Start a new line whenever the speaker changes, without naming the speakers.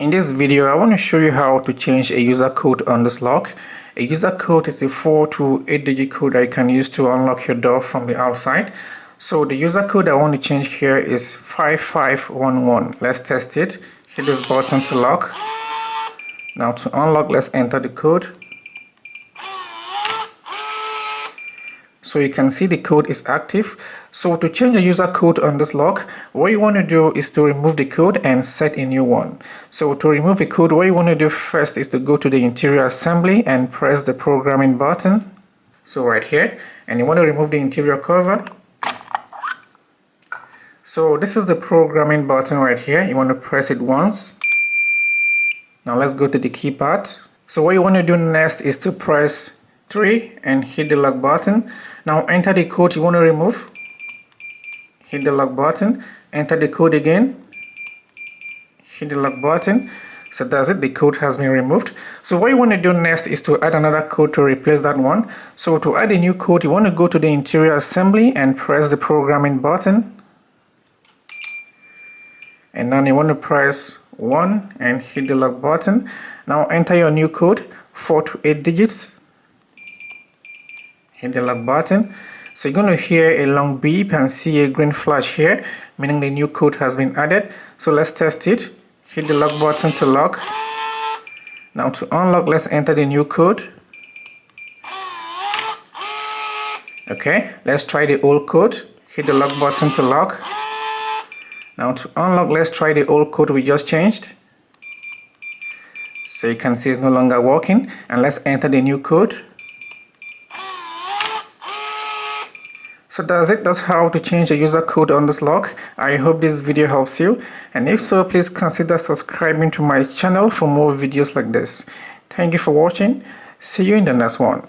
In this video, I want to show you how to change a user code on this lock. A user code is a 4 to 8 digit code that you can use to unlock your door from the outside. So the user code I want to change here is 5511. Let's test it. Hit this button to lock. Now to unlock, let's enter the code. So you can see the code is active. So to change the user code on this lock, what you want to do is to remove the code and set a new one. So to remove the code, what you want to do first is to go to the interior assembly and press the programming button. So right here, and you want to remove the interior cover. So this is the programming button right here. You want to press it once. Now let's go to the keypad. So what you want to do next is to press 3 and hit the lock button. Now enter the code you want to remove. Hit the lock button. Enter the code again. Hit the lock button. So that's it, the code has been removed. So what you want to do next is to add another code to replace that one. So to add a new code, you want to go to the interior assembly and press the programming button. And then you want to press 1 and hit the lock button. Now enter your new code, 4 to 8 digits. Hit the lock button. So you're going to hear a long beep and see a green flash here, meaning the new code has been added. So let's test it. Hit the lock button to lock. Now to unlock, let's enter the new code. Okay, let's try the old code. Hit the lock button to lock. Now to unlock, let's try the old code we just changed. So you can see it's no longer working, and let's enter the new code. So that's it. That's how to change the user code on this lock. I hope this video helps you, and if so, please consider subscribing to my channel for more videos like this. Thank you for watching. See you in the next one.